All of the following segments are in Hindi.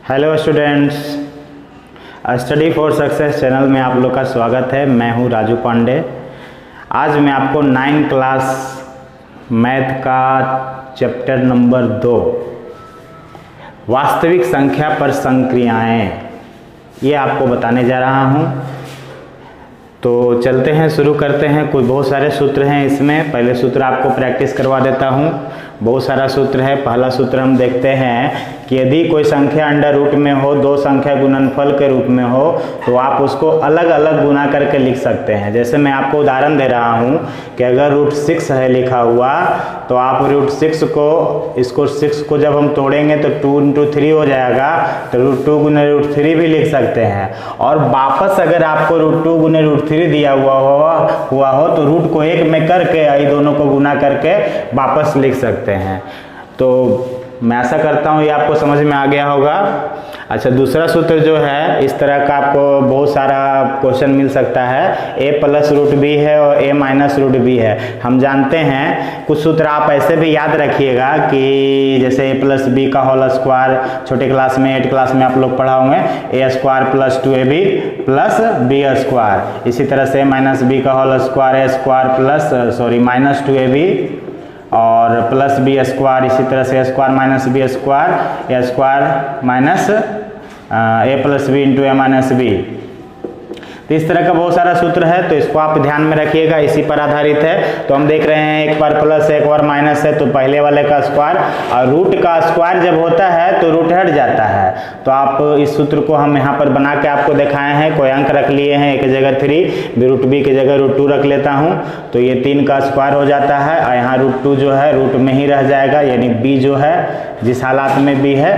Hello students, study for success channel में आप लोग का स्वागत है। मैं हूं राजू पांडे। आज मैं आपको 9 क्लास मैथ का चैप्टर नंबर 2 वास्तविक संख्या पर संक्रियाएं ये आपको बताने जा रहा हूं। तो चलते हैं, शुरू करते हैं। कोई बहुत सारे सूत्र हैं इसमें। पहले सूत्र आपको प्रैक्टिस करवा देता हूं। बहुत सारा सूत्र है। पहला सूत्र हम देखते हैं कि यदि कोई संख्या अंडर रूट में हो, दो संख्या गुणनफल के रूप में हो, तो आप उसको अलग अलग गुना करके लिख सकते हैं। जैसे मैं आपको उदाहरण दे रहा हूं कि अगर √6 है लिखा हुआ, तो आप √6 को, इसको 6 को जब हम तोड़ेंगे तो 2 × 3 हो जाएगा, तो √2 × √3 भी लिख सकते हैं। और वापस अगर आपको √2 × √3 दिया हुआ हो तो रूट को 1 में करके ये दोनों को गुना करके वापस लिख सकते हैं। तो मैं आशा करता हूँ ये आपको समझ में आ गया होगा। अच्छा, दूसरा सूत्र जो है, इस तरह का आपको बहुत सारा क्वेश्चन मिल सकता है। a + √b है और a - √b है। हम जानते हैं कुछ सूत्र आप ऐसे भी याद रखिएगा कि जैसे a + b का होल स्क्वायर, छोटे क्लास में 8 क्लास में आप लोग पढ़ा होंगे, a² + 2ab + b²। इसी तरह से - b का होल स्क्वायर - 2ab और +b²। इसी तरह से a² - b² a² - a + b × a - b। तो इस तरह का बहुत सारा सूत्र है, तो इसको आप ध्यान में रखिएगा, इसी पर आधारित है। तो हम देख रहे हैं एक बार प्लस एक बार माइनस है, तो पहले वाले का स्क्वायर, और रूट का स्क्वायर जब होता है तो रूट हट जाता है। तो आप इस सूत्र को हम यहाँ पर बना के आपको दिखाए हैं। कोई अंक रख लिए हैं, एक जगह 3, √b की जगह √2 रख लेता हूँ, तो ये 3 का स्क्वायर हो जाता है। और यहाँ √2 जो है रूट में ही रह जाएगा, यानी b जो है, जिस हालात में b है,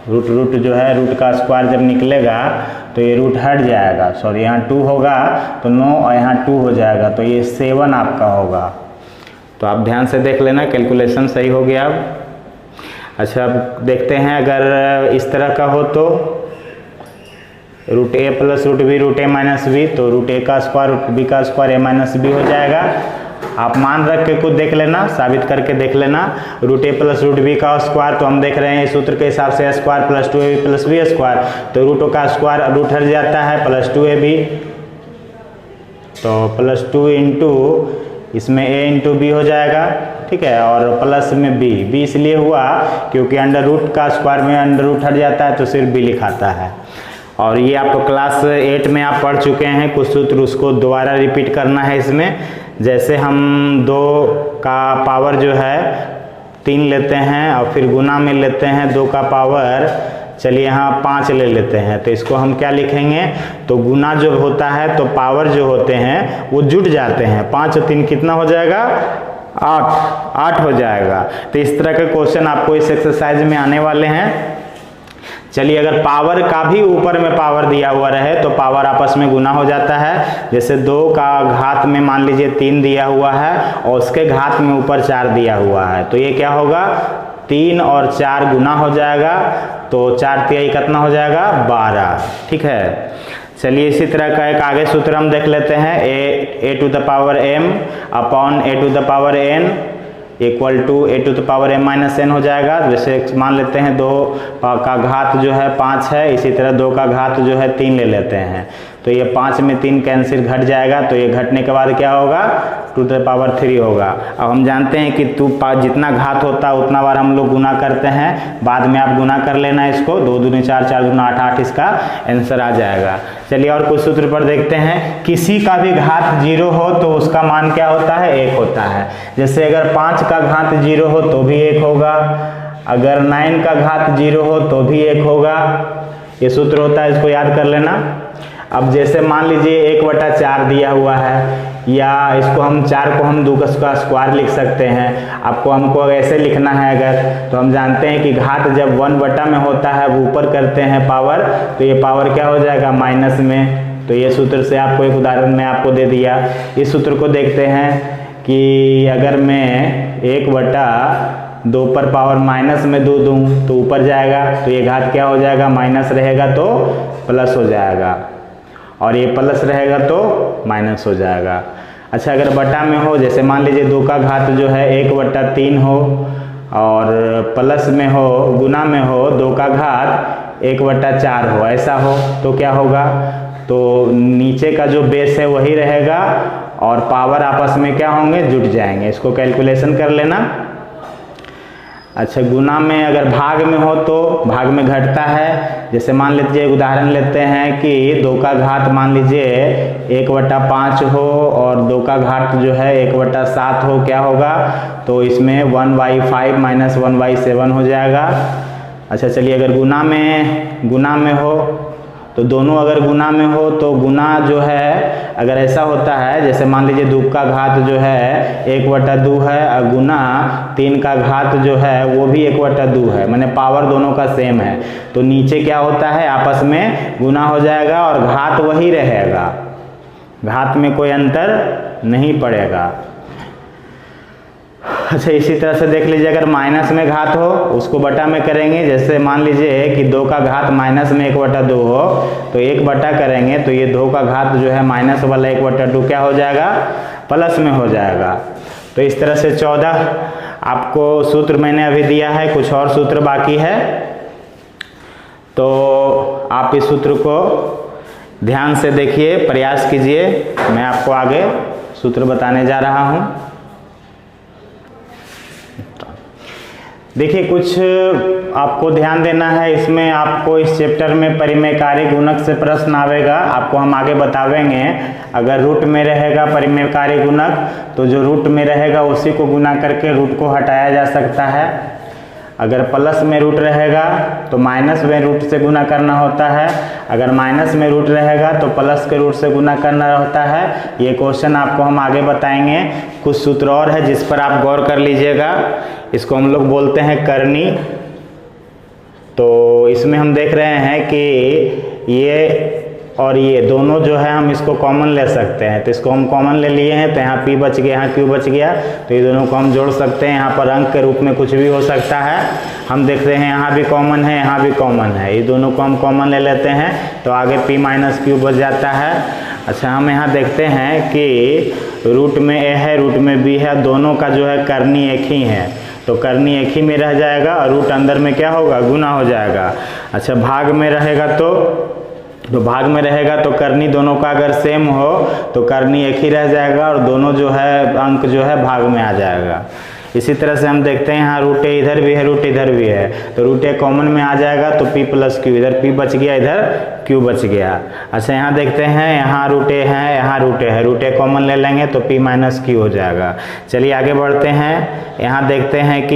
रूट जो है, रूट का स्क्वायर जब निकलेगा तो ये रूट हट जाएगा। यहाँ 2 होगा तो 9 और यहाँ 2 हो जाएगा, तो ये 7 आपका होगा। तो आप ध्यान से देख लेना, कैलकुलेशन सही हो गया अब। अच्छा, अब देखते हैं अगर इस तरह का हो तो √a + √b √a - b, तो √a का स्क्वायर √b का स्क्वायर a - b हो जाएगा। आप मान रख के खुद देख लेना, साबित करके देख लेना। √a + √b का स्क्वायर, तो हम देख रहे हैं इस सूत्र के हिसाब से a² + 2ab + b², तो रूट का स्क्वायर रूट हट जाता है, +2ab, तो +2 × इसमें a × b हो जाएगा, ठीक है। और प्लस में b इसलिए हुआ क्योंकि अंडर रूट का स्क्वायर में अंडर रूट हट जाता है, तो सिर्फ b लिखाता है। और ये आपको क्लास 8 में आप पढ़ चुके हैं कुछ सूत्र, उसको दोबारा रिपीट करना है इसमें। जैसे हम 2 का पावर जो है 3 लेते हैं और फिर गुना में लेते हैं 2 का पावर, चलिए यहाँ 5 ले लेते हैं, तो इसको हम क्या लिखेंगे, तो गुना जब होता है तो पावर जो होते हैं वो जुट जाते हैं। 5 और 3 कितना हो जाएगा, 8 हो जाएगा। तो इस तरह के क्वेश्चन आपको इस एक्सरसाइज में आने वाले हैं। चलिए, अगर पावर का भी ऊपर में पावर दिया हुआ रहे तो पावर आपस में गुना हो जाता है। जैसे 2 का घात में मान लीजिए 3 दिया हुआ है और उसके घात में ऊपर 4 दिया हुआ है, तो ये क्या होगा, 3 और 4 गुना हो जाएगा, तो 4 × 3 कितना हो जाएगा, 12, ठीक है। चलिए, इसी तरह का एक आगे सूत्र हम देख लेते हैं। a⁴m upon a⁴n equal to a⁴m - n हो जाएगा। जैसे मान लेते हैं 2 का घात जो है 5 है, इसी तरह 2 का घात जो है 3 ले लेते हैं, तो ये 5 में 3 कैंसिल घट जाएगा, तो ये घटने के बाद क्या होगा, 2⁻³ होगा। अब हम जानते हैं कि जितना घात होता है उतना बार हम लोग गुना करते हैं, बाद में आप गुना कर लेना इसको, 2 दूनी 4, 4 दूना 8, 8 इसका आंसर आ जाएगा। चलिए, और कुछ सूत्र पर देखते हैं। किसी का भी घात 0 हो तो उसका मान क्या होता है, 1 होता है। जैसे अगर 5 का घात 0 हो तो भी 1 होगा, अगर 9 का घात 0 हो तो भी 1 होगा। ये सूत्र होता है, इसको याद कर लेना। अब जैसे मान लीजिए 1/4 दिया हुआ है, या इसको हम 4 को हम 2 का स्क्वायर लिख सकते हैं। आपको हमको ऐसे लिखना है अगर, तो हम जानते हैं कि घात जब 1/, में होता है वो ऊपर करते हैं पावर, तो ये पावर क्या हो जाएगा, माइनस में। तो ये सूत्र से आपको एक उदाहरण में आपको दे दिया। इस सूत्र को देखते हैं कि अगर मैं 1/2 पर पावर माइनस में 2 दूँ तो ऊपर जाएगा, तो ये घात क्या हो जाएगा, माइनस रहेगा तो प्लस हो जाएगा, और ये प्लस रहेगा तो माइनस हो जाएगा। अच्छा, अगर बटा में हो, जैसे मान लीजिए 2 का घात जो है 1/3 हो, और प्लस में हो, गुना में हो 2 का घात 1/4 हो, ऐसा हो तो क्या होगा, तो नीचे का जो बेस है वही रहेगा और पावर आपस में क्या होंगे, जुड़ जाएंगे। इसको कैलकुलेशन कर लेना। अच्छा, गुना में अगर भाग में हो तो भाग में घटता है। जैसे मान लीजिए उदाहरण लेते हैं कि 2 का घात मान लीजिए 1/5 हो और 2 का घात जो है 1/7 हो, क्या होगा, तो इसमें 1/5 माइनस 1/7 हो जाएगा। अच्छा चलिए, अगर गुना में हो तो दोनों अगर गुना में हो तो गुना जो है अगर ऐसा होता है, जैसे मान लीजिए 2 का घात जो है 1/2 है और गुना 3 का घात जो है वो भी 1/2 है, माने पावर दोनों का सेम है, तो नीचे क्या होता है, आपस में गुना हो जाएगा और घात वही रहेगा, घात में कोई अंतर नहीं पड़ेगा। अच्छा, इसी तरह से देख लीजिए, अगर माइनस में घात हो उसको बटा में करेंगे। जैसे मान लीजिए कि 2 का घात माइनस में 1/2 हो तो 1 बटा करेंगे तो ये 2 का घात जो है माइनस वाला 1/2 क्या हो जाएगा, प्लस में हो जाएगा। तो इस तरह से 14 आपको सूत्र मैंने अभी दिया है, कुछ और सूत्र बाकी है, तो आप इस सूत्र को ध्यान से देखिए, प्रयास कीजिए। मैं आपको आगे सूत्र बताने जा रहा हूँ। देखिए, कुछ आपको ध्यान देना है इसमें। आपको इस चैप्टर में परिमेयकारी गुणक से प्रश्न आवेगा, आपको हम आगे बतावेंगे। अगर रूट में रहेगा परिमेयकारी गुणक तो जो रूट में रहेगा उसी को गुना करके रूट को हटाया जा सकता है। अगर प्लस में रूट रहेगा तो माइनस में रूट से गुना करना होता है, अगर माइनस में रूट रहेगा तो प्लस के रूट से गुना करना होता है। ये क्वेश्चन आपको हम आगे बताएंगे। कुछ सूत्र और है जिस पर आप गौर कर लीजिएगा, इसको हम लोग बोलते हैं करनी। तो इसमें हम देख रहे हैं कि ये और ये दोनों जो है हम इसको कॉमन ले सकते हैं, तो इसको हम कॉमन ले लिए हैं, तो यहाँ p बच गया, यहाँ q बच गया, तो ये दोनों को हम जोड़ सकते हैं। यहाँ पर अंक के रूप में कुछ भी हो सकता है। हम देख रहे हैं यहाँ भी कॉमन है, यहाँ भी कॉमन है, ये दोनों को हम कॉमन ले लेते हैं तो आगे p माइनस q बच जाता है। अच्छा, हम यहाँ देखते हैं कि रूट में a है, रूट में b है, दोनों का जो है करनी एक ही है, तो करनी एक ही में रह जाएगा और रूट अंदर में क्या होगा, गुना हो जाएगा। अच्छा, भाग में रहेगा तो भाग में रहेगा तो करनी दोनों का अगर सेम हो तो करनी एक ही रह जाएगा और दोनों जो है अंक जो है भाग में आ जाएगा। इसी तरह से हम देखते हैं यहाँ रूट ए इधर भी है, रूट इधर भी है, तो रूट ए कॉमन में आ जाएगा तो p प्लस क्यू, इधर p बच गया, इधर q बच गया। अच्छा, यहाँ देखते हैं यहाँ रूट ए है, यहाँ रूट ए है, रूट ए कॉमन ले लेंगे तो p माइनस क्यू हो जाएगा। चलिए आगे बढ़ते हैं। यहाँ देखते हैं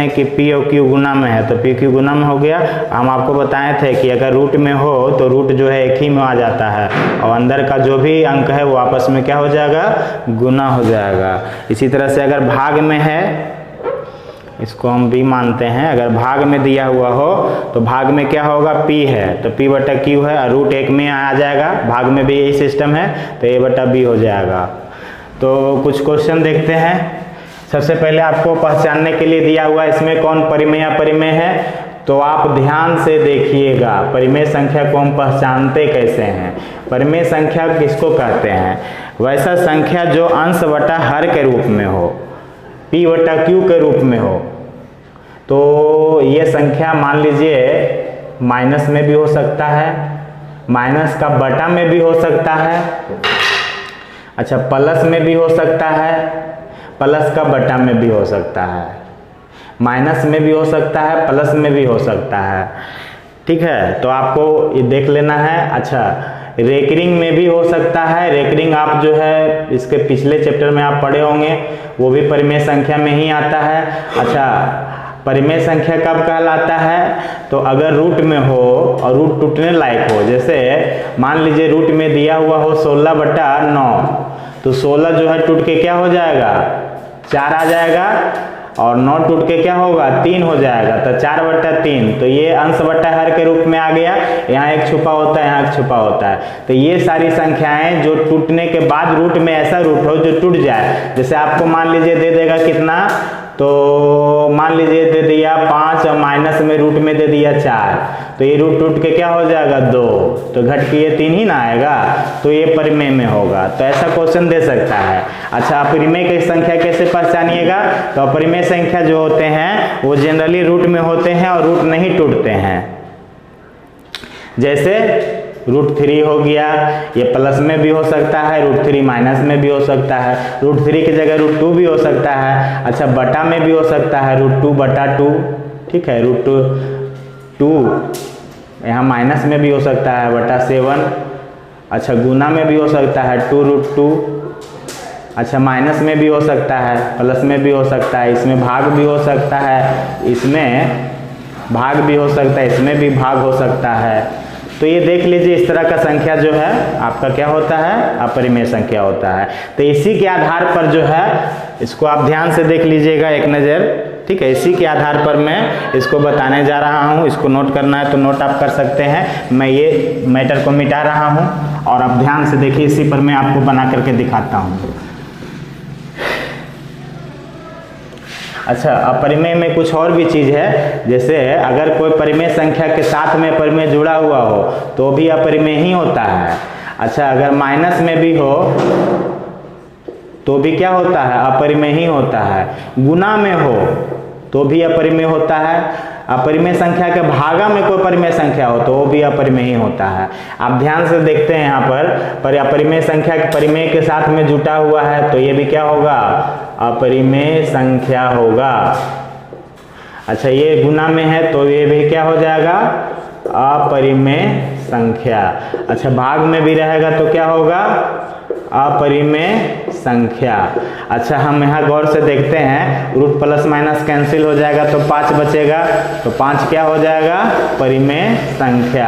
कि p और q गुना में है, तो p q गुना में हो गया। हम आपको बताए थे कि अगर रूट में हो तो रूट जो है एक ही में आ जाता है और अंदर का जो भी अंक है वो आपस में क्या हो जाएगा, गुना हो जाएगा। इसी तरह से अगर भाग में है, इसको हम b मानते हैं, अगर भाग में दिया हुआ हो तो भाग में क्या होगा, p है तो p बटा q है और रूट एक में आ जाएगा, भाग में भी यही सिस्टम है तो a बटा b हो जाएगा। तो कुछ क्वेश्चन देखते हैं। सबसे पहले आपको पहचानने के लिए दिया हुआ इसमें कौन परिमेय अपरिमेय है, तो आप ध्यान से देखिएगा। परिमेय संख्या को हम पहचानते कैसे हैं। परिमेय संख्या किसको कहते हैं, वैसा संख्या जो अंश बटा हर के रूप में हो, p बटा q के रूप में हो। तो ये संख्या मान लीजिए माइनस में भी हो सकता है, माइनस का बटा में भी हो सकता है, अच्छा प्लस में भी हो सकता है, प्लस का बटा में भी हो सकता है, माइनस में भी हो सकता है, प्लस में भी हो सकता है। ठीक है, तो आपको ये देख लेना है। अच्छा, रेकरिंग में भी हो सकता है। रेकरिंग आप जो है इसके पिछले चैप्टर में आप पढ़े होंगे, वो भी परिमेय संख्या में ही आता है। अच्छा, परिमेय संख्या कब कहलाता है, तो अगर रूट में हो और रूट टूटने लायक हो। जैसे मान लीजिए रूट में दिया हुआ हो 16/9, तो 16 जो है टूट के क्या हो जाएगा, 4 आ जाएगा और 9 टूट के क्या होगा, 3 हो जाएगा, तो 4/3। तो ये अंश बटा हर के रूप में आ गया। यहाँ एक छुपा होता है, यहाँ एक छुपा होता है। तो ये सारी संख्याएं जो टूटने के बाद रूट में ऐसा रूट हो जो टूट जाए, जैसे आपको मान लीजिए दे देगा कितना, तो मान लीजिए दे दिया 5 और माइनस में रूट में दे दिया 4, तो ये रूट टूट के क्या हो जाएगा 2, तो घट के ये 3 ही ना आएगा, तो ये परिमेय में होगा। तो ऐसा क्वेश्चन दे सकता है। अच्छा, अपरिमेय की संख्या कैसे पहचानिएगा? तो अपरिमेय संख्या जो होते हैं वो जनरली रूट में होते हैं और रूट नहीं टूटते हैं। जैसे √3 हो गया, ये प्लस में भी हो सकता है, √3 माइनस में भी हो सकता है, √3 की जगह √2 भी हो सकता है। अच्छा, बटा में भी हो सकता है, √2 बटा 2, ठीक है, √2 यहाँ माइनस में भी हो सकता है, बटा 7। अच्छा, गुना में भी हो सकता है 2√2। अच्छा, माइनस में भी हो सकता है, प्लस में भी हो सकता है, इसमें भाग भी हो सकता है, इसमें भाग भी हो सकता है, इसमें भी भाग हो सकता है। तो ये देख लीजिए, इस तरह का संख्या जो है आपका क्या होता है? अपरिमेय संख्या होता है। तो इसी के आधार पर जो है इसको आप ध्यान से देख लीजिएगा एक नज़र, ठीक है। इसी के आधार पर मैं इसको बताने जा रहा हूँ। इसको नोट करना है तो नोट आप कर सकते हैं। मैं ये मैटर को मिटा रहा हूँ और आप ध्यान से देखिए, इसी पर मैं आपको बना करके दिखाता हूँ। अच्छा, अपरिमेय में कुछ और भी चीज़ है, जैसे अगर कोई परिमेय संख्या के साथ में परिमेय जुड़ा हुआ हो तो भी अपरिमेय ही होता है। अच्छा, अगर माइनस में भी हो तो भी क्या होता है? अपरिमेय ही होता है। गुना में हो तो भी अपरिमेय होता है। अपरिमेय संख्या के भागा में कोई परिमेय संख्या हो तो वो भी अपरिमेय ही होता है। आप ध्यान से देखते हैं यहाँ पर अपरिमेय संख्या के परिमेय के साथ में जुटा हुआ है, तो ये भी क्या होगा? अपरिमेय संख्या होगा। अच्छा, ये गुना में है तो ये भी क्या हो जाएगा? अपरिमेय संख्या। अच्छा, भाग में भी रहेगा तो क्या होगा? अपरिमेय संख्या। अच्छा, हम यहाँ गौर से देखते हैं, रूट प्लस माइनस कैंसिल हो जाएगा तो 5 बचेगा, तो 5 क्या हो जाएगा? परिमेय संख्या।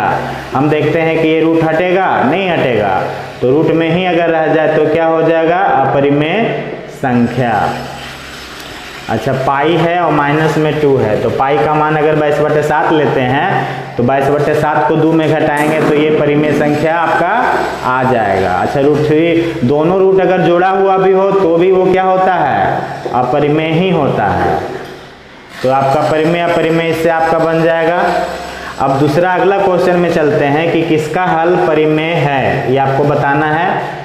हम देखते हैं कि ये रूट हटेगा, नहीं हटेगा, तो रूट में ही अगर रह जाए तो क्या हो जाएगा? अपरिमेय संख्या। अच्छा, पाई है और माइनस में 2 है, तो पाई का मान अगर 22/7 लेते हैं तो 22/7 को 2 में घटाएंगे तो ये परिमेय संख्या आपका आ जाएगा। अच्छा, √3 दोनों रूट अगर जोड़ा हुआ भी हो तो भी वो क्या होता है? अपरिमेय ही होता है। तो आपका परिमेय अपरिमेय इससे आपका बन जाएगा। अब दूसरा अगला क्वेश्चन में चलते हैं कि किसका हल परिमेय है, ये आपको बताना है।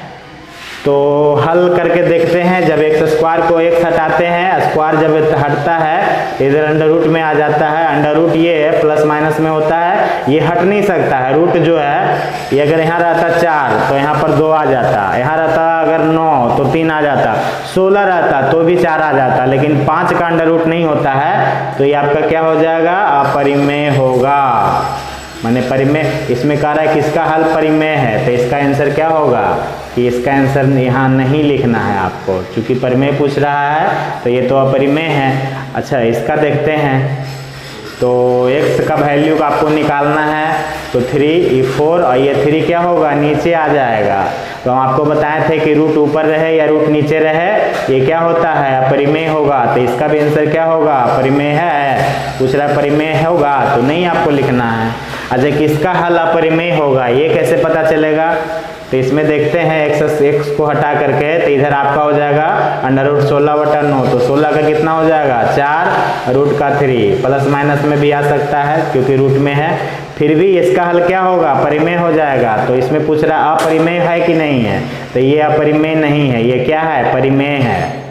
तो हल करके देखते हैं। जब x² को x हटाते हैं, स्क्वायर जब हटता है इधर अंडर रूट में आ जाता है। अंडर रूट ये है प्लस माइनस में होता है, ये हट नहीं सकता है। रूट जो है ये अगर यहाँ रहता 4 तो यहाँ पर 2 आ जाता, यहाँ रहता अगर 9 तो 3 आ जाता, 16 रहता तो भी 4 आ जाता, लेकिन 5 का अंडर रूट नहीं होता है, तो ये आपका क्या हो जाएगा? अपरिमेय होगा। माने परिमेय, इसमें कह रहा है किसका हल परिमेय है, तो इसका आंसर क्या होगा कि इसका आंसर यहाँ नहीं लिखना है आपको, क्योंकि परिमेय पूछ रहा है तो ये तो अपरिमेय है। अच्छा, इसका देखते हैं। तो x का वैल्यू आपको निकालना है, तो 3 4 और ये 3 क्या होगा? नीचे आ जाएगा। तो हम आपको बताए थे कि रूट ऊपर रहे या रूट नीचे रहे, ये क्या होता है? अपरिमेय होगा। तो इसका भी आंसर क्या होगा? परिमेय है। पूछ रहा परिमेय होगा तो नहीं आपको लिखना है। अच्छा, किसका हल अपरिमेय होगा ये कैसे पता चलेगा? तो इसमें देखते हैं x को हटा करके, तो इधर आपका हो जाएगा अंडर रूट 16/9, तो 16 का कितना हो जाएगा? 4, रूट का 3, प्लस माइनस में भी आ सकता है क्योंकि रूट में है, फिर भी इसका हल क्या होगा? परिमेय हो जाएगा। तो इसमें पूछ रहा अपरिमेय है कि नहीं है, तो ये अपरिमेय नहीं है, ये क्या है? परिमेय है।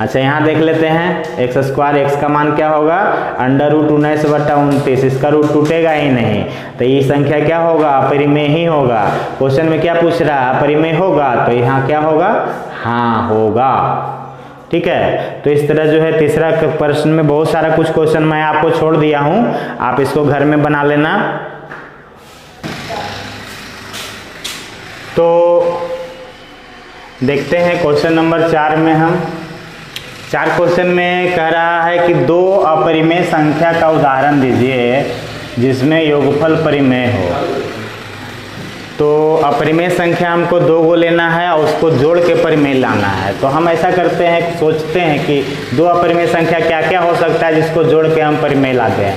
अच्छा, यहाँ देख लेते हैं x², x का मान क्या होगा? अंडर रूट 19/29, इसका रूट टूटेगा ही नहीं, तो ये संख्या क्या होगा? अपरिमेय ही होगा। क्वेश्चन में क्या पूछ रहा है? अपरिमेय होगा, तो यहाँ क्या होगा? हाँ, होगा। ठीक है, तो इस तरह जो है तीसरा प्रश्न में बहुत सारा कुछ क्वेश्चन मैं आपको छोड़ दिया हूँ, आप इसको घर में बना लेना। तो देखते हैं क्वेश्चन नंबर 4 में हम 4 क्वेश्चन में कह रहा है कि 2 अपरिमेय संख्या का उदाहरण दीजिए जिसमें योगफल परिमेय हो। तो अपरिमेय संख्या हमको 2 गो लेना है और उसको जोड़ के परिमेय लाना है। तो हम ऐसा करते हैं, सोचते हैं कि 2 अपरिमेय संख्या क्या क्या हो सकता है जिसको जोड़ के हम परिमेय लाते हैं।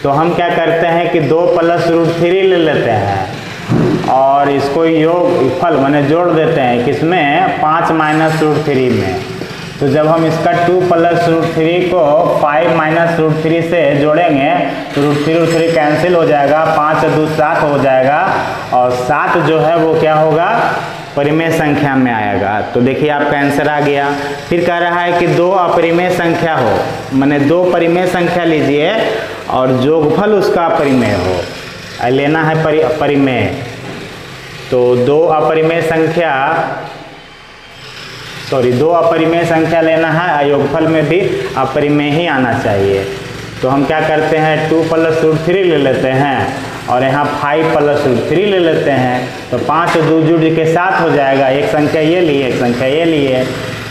तो हम क्या करते हैं कि 2 + √3 ले लेते हैं और इसको योगफल माने जोड़ देते हैं, किसमें? 5 - √3 में। तो जब हम इसका 2 प्लस रूट 3 को 5 माइनस रूट 3 से जोड़ेंगे तो रूट 3 कैंसिल हो जाएगा, 5 और 2 7 हो जाएगा, और 7 जो है वो क्या होगा, परिमेय संख्या में आएगा। तो देखिए आपका आंसर आ गया। फिर कह रहा है कि 2 अपरिमेय संख्या हो, माने 2 परिमेय संख्या लीजिए और जोगफल उसका अपरिमेय हो, लेना है परिमेय। तो 2 अपरिमेय संख्या लेना है, योगफल में भी अपरिमेय ही आना चाहिए। तो हम क्या करते हैं, 2 प्लस रूट 3 ले लेते हैं और यहाँ 5 प्लस रूट 3 ले लेते हैं। तो 5 और 2 जुड़ के 7 हो जाएगा, एक संख्या ये लिए, एक संख्या ये लिए,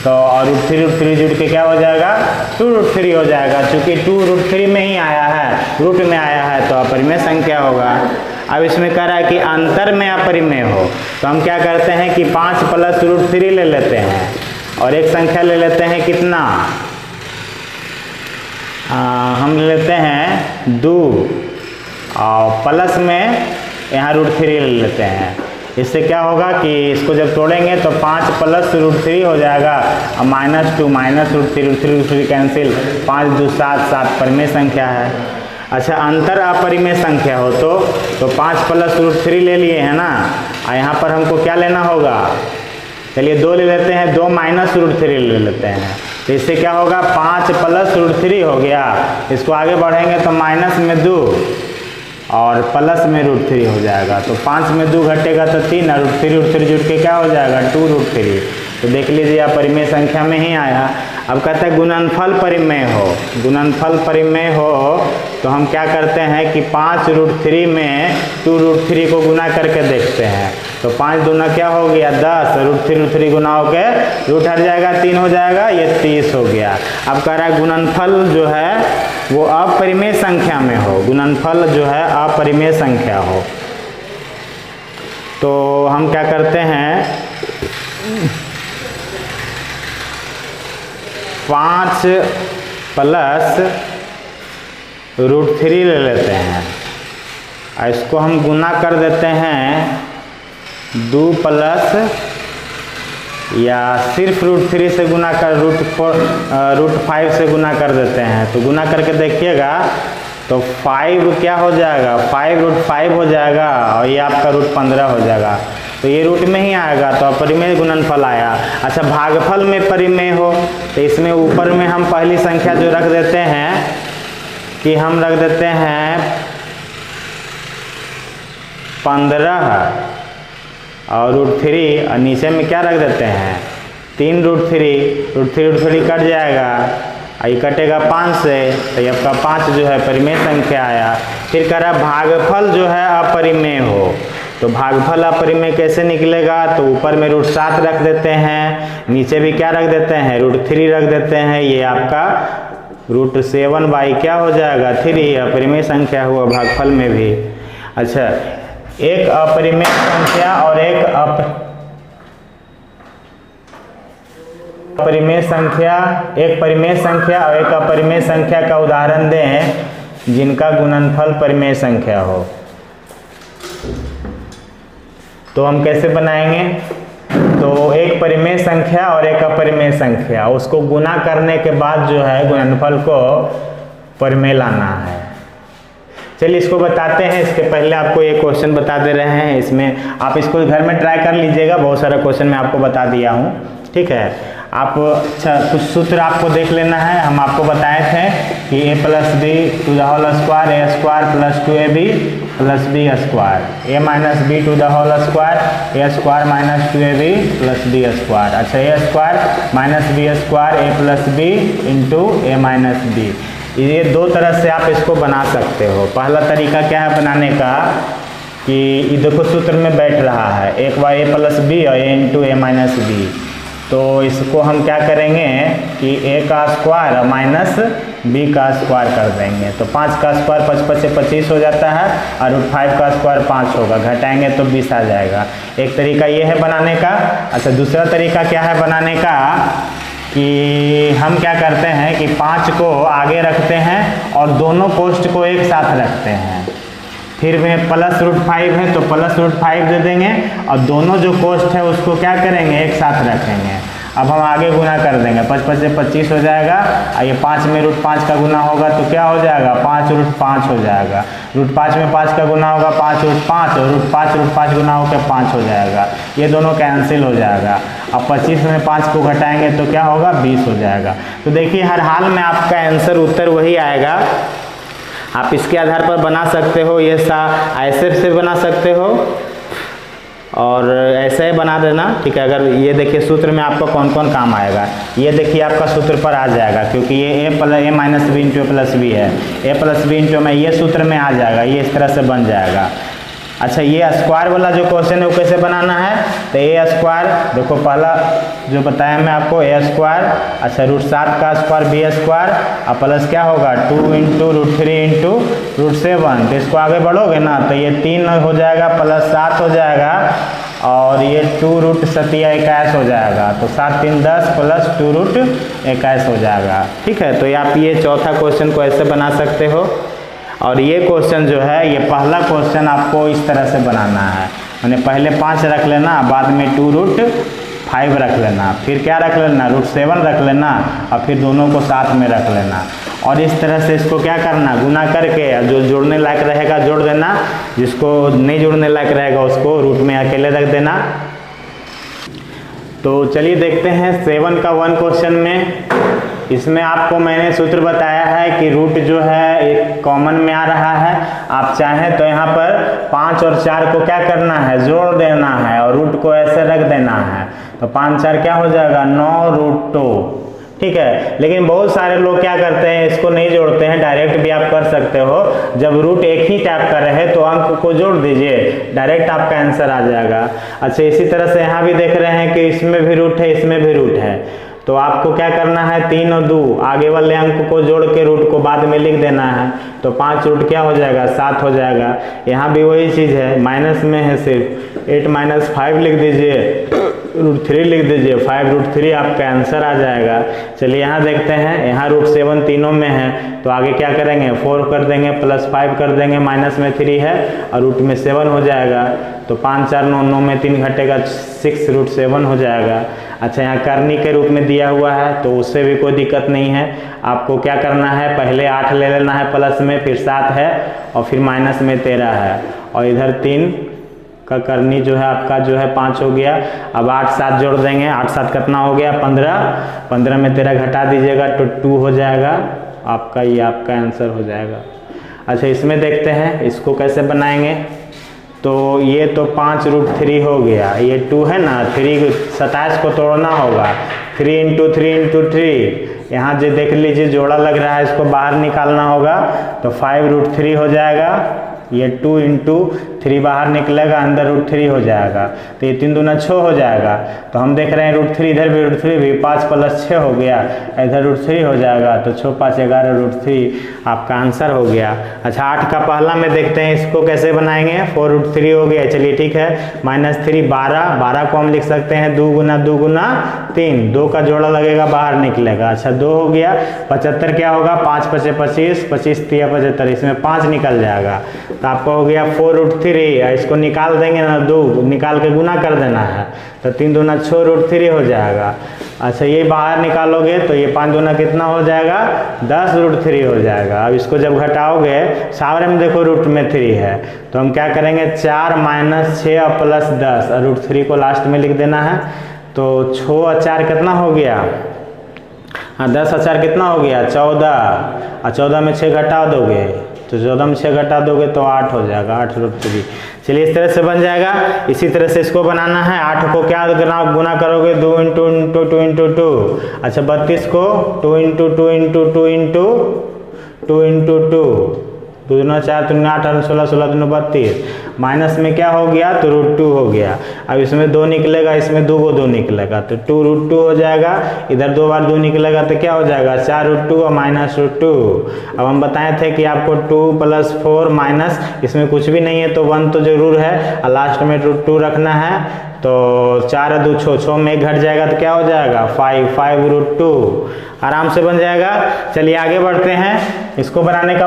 तो और रूट 3 जुड़ के क्या हो जाएगा, 2 रूट 3 हो जाएगा। चूँकि 2 रूट 3 में ही आया है, रूट में आया है, तो अपरिमेय संख्या होगा। अब इसमें कह रहा है कि अंतर में अपरिमेय हो, तो हम क्या करते हैं कि 5 प्लस रूट 3 ले लेते हैं और एक संख्या ले लेते हैं, कितना, हम ले लेते हैं 2 और प्लस में यहाँ रूट 3 ले लेते हैं। इससे क्या होगा कि इसको जब तोड़ेंगे तो 5 प्लस रूट 3 हो जाएगा और -2 माइनस रूट 3 कैंसिल, 5 2 7 7 परिमेय संख्या है। अच्छा, अंतर अपरिमेय संख्या हो तो 5 प्लस रूट 3 ले लिए है ना, और यहाँ पर हमको क्या लेना होगा, चलिए 2 ले लेते हैं, 2 माइनस रूट 3 ले लेते हैं। तो इससे क्या होगा, 5 प्लस रूट 3 हो गया। इसको आगे बढ़ेंगे तो माइनस में 2 और प्लस में रूट 3 हो जाएगा। तो 5 में 2 घटेगा तो 3 और रूट 3 जुड़ के क्या हो जाएगा, 2 रूट 3। तो देख लीजिए आप परिमेय संख्या में ही आया। अब कहते हैं गुणनफल परिमेय हो, गुणनफल परिमेय हो तो हम क्या करते हैं कि 5 रूट 3 में 2 रूट 3 को गुना करके देखते हैं। तो 5 दूना क्या हो गया, 10, रूट 3 गुना हो के रूट हट जाएगा, 3 हो जाएगा, ये 30 हो गया। अब कह रहा है गुणनफल जो है वो अपरिमेय संख्या में हो, गुणनफल जो है अपरिमेय संख्या हो। तो हम क्या करते हैं, 5 प्लस रूट 3 ले लेते हैं और इसको हम गुना कर देते हैं 2 प्लस, या सिर्फ रूट 3 से गुना कर रूट 5 से गुना कर देते हैं। तो गुना करके देखिएगा तो 5 क्या हो जाएगा, 5 रूट 5 हो जाएगा और ये आपका रूट 15 हो जाएगा। तो ये रूट में ही आएगा, तो अपरिमेय गुणनफल आया। अच्छा, भागफल में परिमेय हो तो इसमें ऊपर में हम पहली संख्या जो रख देते हैं कि हम रख देते हैं 15 और रूट 3 और नीचे में क्या रख देते हैं 3 रूट 3 कट जाएगा और ये कटेगा 5 से, तो ये आपका 5 जो है परिमेय संख्या आया। फिर कह रहा भागफल जो है अपरिमेय हो, तो भागफल अपरिमेय कैसे निकलेगा, तो ऊपर में रूट 7 रख देते हैं, नीचे भी क्या रख देते हैं, रूट 3 रख देते हैं। ये आपका रूट 7 बाई क्या हो जाएगा 3, अपरिमेय संख्या हुआ भागफल में भी। अच्छा, एक अपरिमेय संख्या और एक परिमेय संख्या, एक परिमेय संख्या और एक अपरिमेय संख्या का उदाहरण दें जिनका गुणनफल परिमेय संख्या हो। तो हम कैसे बनाएंगे, तो एक परिमेय संख्या और एक अपरिमेय संख्या, उसको गुना करने के बाद जो है गुणनफल को परिमेय लाना है। चलिए इसको बताते हैं। इसके पहले आपको एक क्वेश्चन बता दे रहे हैं, इसमें आप इसको घर में ट्राई कर लीजिएगा, बहुत सारा क्वेश्चन मैं आपको बता दिया हूँ, ठीक है। आप अच्छा कुछ सूत्र आपको देख लेना है। हम आपको बताए थे कि a plus B to the whole square A square plus 2ab plus B square, a minus B to the whole square A square minus 2ab plus B square. अच्छा, A square minus B square A plus B into A minus B. ये दो तरह से आप इसको बना सकते हो। पहला तरीका क्या है बनाने का कि ये देखो सूत्र में बैठ रहा है, एक बार ए प्लस बी और ए इंटू ए माइनस बी। तो इसको हम क्या करेंगे कि a का स्क्वायर माइनस b का स्क्वायर कर देंगे। तो 5 का स्क्वायर 5 से 25 हो जाता है और रूट 5 का स्क्वायर 5 होगा, घटाएंगे तो 20 आ जाएगा। एक तरीका ये है बनाने का। अच्छा, दूसरा तरीका क्या है बनाने का कि हम क्या करते हैं कि 5 को आगे रखते हैं और दोनों कोष्ठ को एक साथ रखते हैं। फिर में प्लस रूट 5 है तो प्लस रूट 5 दे देंगे और दोनों जो कोष्ठ है उसको क्या करेंगे एक साथ रखेंगे। अब हम आगे गुना कर देंगे, 5 5 से 25 हो जाएगा, और ये 5 में √5 का गुना होगा तो क्या हो जाएगा, 5 √5 हो जाएगा। √5 में 5 का गुना होगा 5 √5, और √5 गुना होकर 5 हो जाएगा। ये दोनों कैंसिल हो जाएगा। अब 25 में 5 को घटाएंगे तो क्या होगा, 20 हो जाएगा। तो देखिए हर हाल में आपका आंसर उत्तर वही आएगा। आप इसके आधार पर बना सकते हो, ये ऐसे से बना सकते हो और ऐसे बना देना, ठीक है। अगर ये देखिए सूत्र में आपका कौन कौन काम आएगा, ये देखिए आपका सूत्र पर आ जाएगा, क्योंकि ये a minus B into plus B है, a प्लस बी इंटू में ये सूत्र में आ जाएगा, ये इस तरह से बन जाएगा। अच्छा, ये स्क्वायर वाला जो क्वेश्चन है वो कैसे बनाना है, तो ए स्क्वायर देखो पहला जो बताया मैं आपको, ए स्क्वायर, अच्छा √7 का स्क्वायर बी स्क्वायर, और प्लस क्या होगा 2 इंटू √3 इंटू √7। तो इसको आगे बढ़ोगे ना तो ये 3 हो जाएगा प्लस 7 हो जाएगा, और ये 2√7 हो जाएगा। तो 7 3 10 प्लस 2√21 हो जाएगा, ठीक है। तो आप ये चौथा क्वेश्चन को ऐसे बना सकते हो। और ये क्वेश्चन जो है, ये पहला क्वेश्चन आपको इस तरह से बनाना है, मैंने पहले 5 रख लेना, बाद में 2√5 रख लेना, फिर क्या रख लेना, √7 रख लेना, और फिर दोनों को साथ में रख लेना। और इस तरह से इसको क्या करना, गुना करके जो जोड़ने लायक रहेगा जोड़ देना, जिसको नहीं जोड़ने लायक रहेगा उसको रूट में अकेले रख देना। तो चलिए देखते हैं 7 का 1 क्वेश्चन में। इसमें आपको मैंने सूत्र बताया है कि रूट जो है एक कॉमन में आ रहा है। आप चाहें तो यहाँ पर 5 और 4 को क्या करना है, जोड़ देना है, और रूट को ऐसे रख देना है। तो 5 4 क्या हो जाएगा, 9√2, ठीक है। लेकिन बहुत सारे लोग क्या करते हैं, इसको नहीं जोड़ते हैं, डायरेक्ट भी आप कर सकते हो। जब रूट एक ही टाइप का रहे तो अंक को जोड़ दीजिए, डायरेक्ट आपका आंसर आ जाएगा। अच्छा, इसी तरह से यहाँ भी देख रहे हैं कि इसमें भी रूट है, इसमें भी रूट है, तो आपको क्या करना है, 3 और 2 आगे वाले अंक को जोड़ के रूट को बाद में लिख देना है। तो 5 रूट क्या हो जाएगा, 7 हो जाएगा। यहाँ भी वही चीज़ है, माइनस में है सिर्फ, 8 - 5 लिख दीजिए, √3 लिख दीजिए, 5√3 आपका आंसर आ जाएगा। चलिए यहाँ देखते हैं, यहाँ √7 तीनों में है, तो आगे क्या करेंगे, 4 कर देंगे, प्लस 5 कर देंगे, माइनस में 3 है, और रूट में 7 हो जाएगा। तो 5 4 9 9 में 3 घटेगा, 6√7 हो जाएगा। अच्छा, यहाँ करनी के रूप में दिया हुआ है, तो उससे भी कोई दिक्कत नहीं है। आपको क्या करना है, पहले 8 ले लेना है प्लस में, फिर 7 है, और फिर माइनस में 13 है, और इधर 3 का करनी जो है आपका जो है 5 हो गया। अब 8 7 जोड़ देंगे, 8 7 कितना हो गया, 15, 15 में 13 घटा दीजिएगा तो 2 हो जाएगा आपका, ये आपका आंसर हो जाएगा। अच्छा, इसमें देखते हैं इसको कैसे बनाएंगे। तो ये तो 5√3 हो गया, ये 2 है ना, 3 27 को तोड़ना होगा, 3 इंटू 3 यहाँ जो देख लीजिए जोड़ा लग रहा है, इसको बाहर निकालना होगा, तो 5√3 हो जाएगा। ये 2 इंटू 3 बाहर निकलेगा, अंदर √3 हो जाएगा, तो ये 3 दूना 6 हो जाएगा। तो हम देख रहे हैं √3 इधर भी √3 भी, 5 + 6 हो गया, इधर √3 हो जाएगा, तो 6 5 11 √3 आपका आंसर हो गया। अच्छा, 8 का पहला में देखते हैं इसको कैसे बनाएंगे, 4√3 हो गया, चलिए ठीक है, -3 12 को हम लिख सकते हैं 2 गुना 2 गुना 3, 2 का जोड़ा लगेगा बाहर निकलेगा। अच्छा, 2 हो गया, 75 क्या होगा, 5 5 25, 25 3 75, इसमें 5 निकल जाएगा, तो आपका हो गया 4√3। इसको निकाल देंगे ना, 2 निकाल के गुना कर देना है, तो 3 दूना 6√3 हो जाएगा। अच्छा, ये बाहर निकालोगे तो ये 5 दूना कितना हो जाएगा, 10√3 हो जाएगा। अब इसको जब घटाओगे, सामने में देखो रूट में 3 है, तो हम क्या करेंगे, 4 - 6 प्लस 10, और √3 को लास्ट में लिख देना है। तो 6 और 4 कितना हो गया, हाँ 10 और 4 कितना हो गया, 14, और 14 में 6 घटा दोगे, तो 14 में 6 घटा दोगे तो 8 हो जाएगा, 8√3। चलिए इस तरह से बन जाएगा। इसी तरह से इसको बनाना है, 8 को क्या गुना करोगे, 2 इंटू 2 इंटू 2। अच्छा, 32 को 2 इंटू 2 इंटू 2 इंटू 2 इंटू 2, 2 दूना 4 3 8 और 16 16 दूना 32, माइनस में क्या हो गया, तो √2 हो गया। अब इसमें 2 निकलेगा, इसमें 2 को 2 निकलेगा, तो 2√2 हो जाएगा। इधर 2 बार 2 निकलेगा तो क्या हो जाएगा, 4√2 और -√2। अब हम बताए थे कि आपको 2 + 4 माइनस, इसमें कुछ भी नहीं है तो 1 तो जरूर है, और लास्ट में √2 रखना है। तो 4 2 6, 6 में 1 घट जाएगा तो क्या हो जाएगा 5, 5 रूट 2 आराम से बन जाएगा। चलिए आगे बढ़ते हैं, इसको बनाने का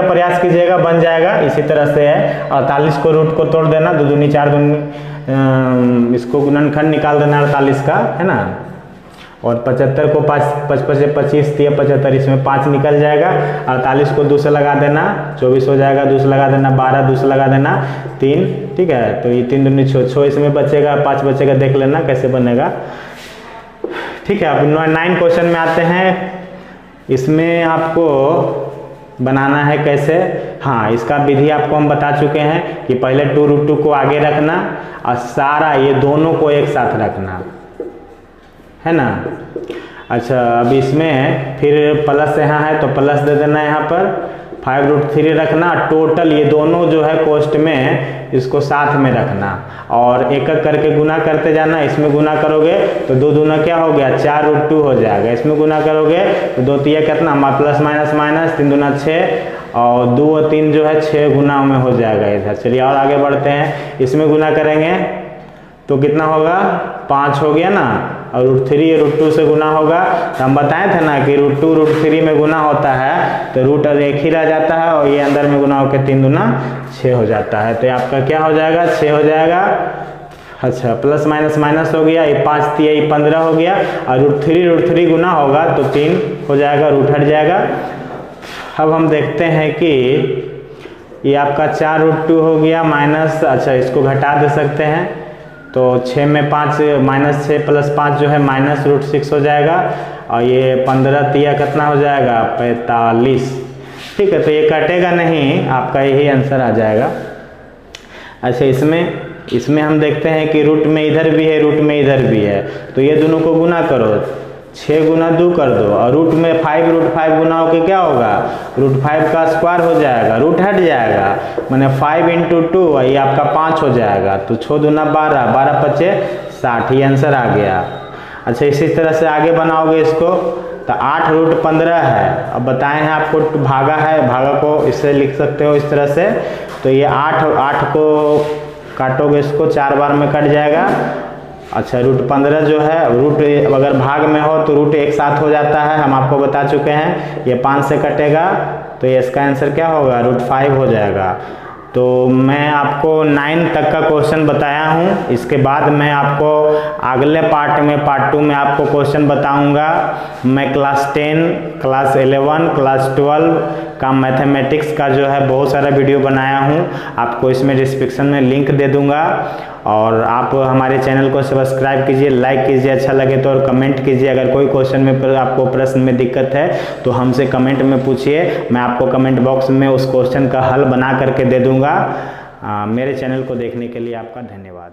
प्रयास कीजिएगा, बन जाएगा। इसी तरह से है 48 को रूट को तोड़ देना, 2 दूनी 4 दूनी, इसको गुणनखंड निकाल देना 48 का, है ना। और 75 को 5 5 5 25 3 75, इसमें 5 निकल जाएगा। 48 को 2 से लगा देना, 24 हो जाएगा, 2 से लगा देना 12, 2 से लगा देना 3, ठीक है। तो ये 3 दूनी 6, 6 इसमें बचेगा, 5 बचेगा, देख लेना कैसे बनेगा, ठीक है। अब 9 क्वेश्चन में आते हैं। इसमें आपको बनाना है कैसे, हाँ इसका विधि आपको हम बता चुके हैं कि पहले 2 रूट 2 को आगे रखना और सारा ये दोनों को एक साथ रखना, है ना। अच्छा, अब इसमें फिर प्लस यहाँ है तो प्लस दे देना, यहाँ पर 5 रूट 3 रखना। टोटल ये दोनों जो है कोष्ट में इसको साथ में रखना और एक एक करके गुना करते जाना। इसमें गुना करोगे तो 2 दूना क्या हो गया 4 रूट 2 हो जाएगा। इसमें गुना करोगे तो 2 तिया कितना प्लस माइनस माइनस, 3 दूना 6 और 2 और 3 जो है 6 गुना में हो जाएगा इधर। चलिए और आगे बढ़ते हैं, इसमें गुना करेंगे तो कितना होगा 5 हो गया ना, और रूट 3 रूट 2 से गुना होगा। तो हम बताए थे ना कि रूट 2 रूट 3 में गुना होता है तो रूट एक ही रह जाता है और ये अंदर में गुना होकर 3 दूना 6 हो जाता है। तो ये आपका क्या हो जाएगा 6 हो जाएगा। अच्छा, प्लस माइनस माइनस हो गया, ये 5 3 ये 15 हो गया, और रूट 3 गुना होगा तो 3 हो जाएगा, रूट हट जाएगा। अब हम देखते हैं कि ये आपका 4 रूट 2 हो गया माइनस, अच्छा इसको घटा दे सकते हैं तो 6 में 5 माइनस 6 प्लस 5 जो है माइनस रूट 6 हो जाएगा, और ये 15 तिया कितना हो जाएगा 45, ठीक है। तो ये कटेगा नहीं, आपका यही आंसर आ जाएगा। अच्छा, इसमें हम देखते हैं कि रूट में इधर भी है, रूट में इधर भी है, तो ये दोनों को गुना करो, 6 गुना 2 कर दो, और रूट में 5 रूट 5 गुना होके क्या होगा रूट 5 का स्क्वायर हो जाएगा, रूट हट जाएगा, मैंने 5 × 2 ये आपका 5 हो जाएगा। तो 6 दूना 12, 12 पचे 60, ये आंसर आ गया। अच्छा, इसी तरह से आगे बनाओगे इसको तो 8 रूट 15 है। अब बताए हैं आपको भागा है, भागा को इससे लिख सकते हो इस तरह से। तो ये 8 को काटोगे, इसको 4 बार में कट जाएगा। अच्छा, रूट 15 जो है रूट अगर भाग में हो तो रूट एक साथ हो जाता है, हम आपको बता चुके हैं। ये 5 से कटेगा तो ये इसका आंसर क्या होगा रूट 5 हो जाएगा। तो मैं आपको 9 तक का क्वेश्चन बताया हूँ। इसके बाद मैं आपको अगले पार्ट पार्ट 2 में आपको क्वेश्चन बताऊँगा। मैं क्लास 10, क्लास 11, क्लास 12 का मैथमेटिक्स का जो है बहुत सारा वीडियो बनाया हूँ, आपको इसमें डिस्क्रिप्शन में लिंक दे दूँगा। और आप हमारे चैनल को सब्सक्राइब कीजिए, लाइक कीजिए, अच्छा लगे तो और कमेंट कीजिए। अगर कोई क्वेश्चन में आपको प्रश्न में दिक्कत है तो हमसे कमेंट में पूछिए, मैं आपको कमेंट बॉक्स में उस क्वेश्चन का हल बना करके दे दूँगा। मेरे चैनल को देखने के लिए आपका धन्यवाद।